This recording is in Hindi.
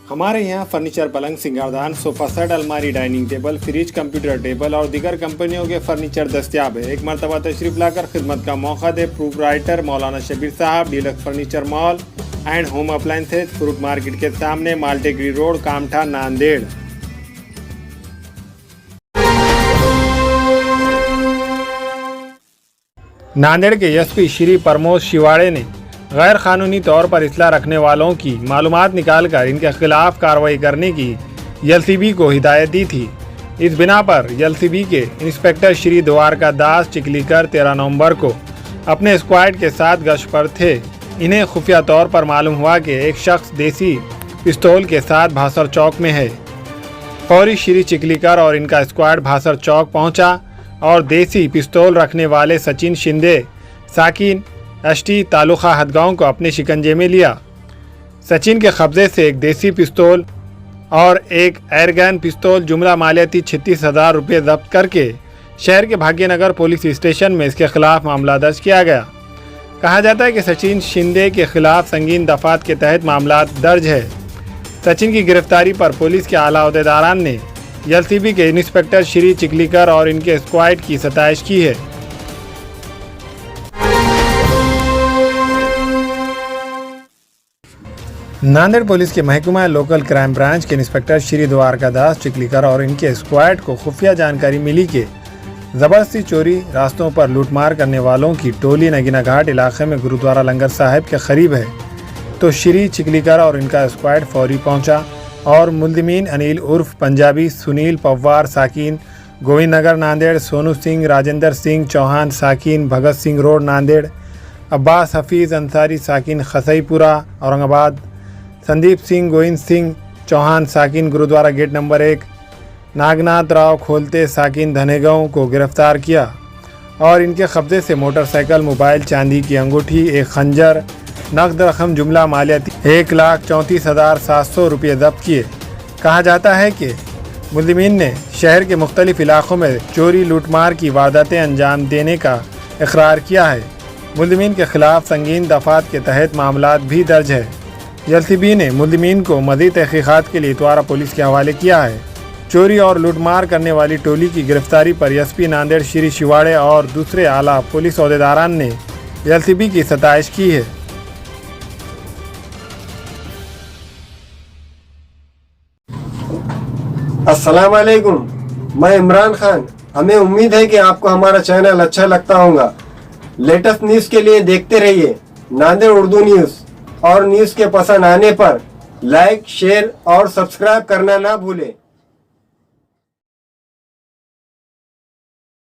हमारे यहाँ फर्नीचर, पलंग, सिंगारदान, सोफा सेट, अलमारी, dining table, fridge, computer table और दीगर कंपनियों के फर्नीचर दस्तियाब है। एक मरतबा तशरीफ लाकर खिदमत का मौका दे। प्रोप्राइटर मौलाना शबीर साहब, deluxe furniture mall and home appliances, fruit market के सामने, माल्टेगिरी रोड, कामठा, नांदेड़। नांदेड़ के एसपी श्री प्रमोद शिवाड़े ने गैर कानूनी तौर पर इसलाह रखने वालों की मालूमात निकालकर इनके खिलाफ कार्रवाई करने की एलसीबी को हिदायत दी थी। इस बिना पर एलसीबी के इंस्पेक्टर श्री द्वारका दास चिखलीकर 13 नवंबर को अपने स्क्वाड के साथ गश्त पर थे। इन्हें खुफिया तौर पर मालूम हुआ कि एक शख्स देसी पिस्तौल के साथ भासर चौक में है। फौरी श्री चिखलीकर और इनका स्क्वाड भासर चौक पहुंचा और देसी पिस्तौल रखने वाले सचिन शिंदे, साकिन एसटी तालुका हदगांव को अपने शिकंजे में लिया। सचिन के कब्जे से एक देसी पिस्तौल और एक एयरगन पिस्तौल जुमला मालियाती 36,000 रुपये जब्त करके शहर के भाग्यनगर पुलिस स्टेशन में इसके खिलाफ मामला दर्ज किया गया। कहा जाता है कि सचिन शिंदे के खिलाफ संगीन दफात के तहत मामला दर्ज है। सचिन की गिरफ्तारी पर पुलिस के आला अहदेदारान ने एलसीबी के इंस्पेक्टर श्री चिखलीकर और इनके स्क्वाड की सताइश की है। नांदेड़ पुलिस के महकमा लोकल क्राइम ब्रांच के इंस्पेक्टर श्री द्वारका दास चिखलीकर और इनके स्क्वाड को खुफिया जानकारी मिली कि ज़बरदस्ती चोरी, रास्तों पर लूटमार करने वालों की टोली नगीना घाट इलाके में गुरुद्वारा लंगर साहिब के करीब है। तो श्री चिखलीकर और इनका स्क्वाड फौरी पहुंचा और मुल्ज़िमीन अनिल उर्फ पंजाबी, सुनील पवार साकिन, गोविंद नगर नांदेड़, सोनू सिंह, राजेंद्र सिंह चौहान साकिन, भगत सिंह रोड नांदेड़, अब्बास हफीज़ अंसारी साकिन खसईपुरा औरंगाबाद, संदीप सिंह गोविंद सिंह चौहान साकिन गुरुद्वारा गेट नंबर 1, नागनाथ राव खोलते साकिन धनेगांव को गिरफ्तार किया और इनके कब्जे से मोटरसाइकिल, मोबाइल, चांदी की अंगूठी, एक खंजर, नकद रकम जुमला मालियाती 1,34,700 रुपये जब्त किए। कहा जाता है कि मुल्ज़िमीन ने शहर के मुख्तलिफ इलाक़ों में चोरी लूटमार की वारदातें अंजाम देने का इकरार किया है। मुल्ज़िमीन के खिलाफ संगीन दफात के तहत मामला भी दर्ज है। एलसीबी ने मुल्ज़िमीन को मज़ीद तहक़ीक़ात के लिए इतवारा पुलिस के हवाले किया है। चोरी और लूटमार करने वाली टोली की गिरफ्तारी पर एसपी नांदेड़ श्री शिवाड़े और दूसरे आला पुलिस अहदेदारान ने एलसीबी की सताइश की है। अस्सलाम वालेकुम, मैं इमरान खान। हमें उम्मीद है कि आपको हमारा चैनल अच्छा लगता होगा। लेटेस्ट न्यूज़ के लिए देखते रहिए नांदेड़ उर्दू न्यूज़ और न्यूज़ के पसंद आने पर लाइक, शेयर और सब्सक्राइब करना ना भूलें।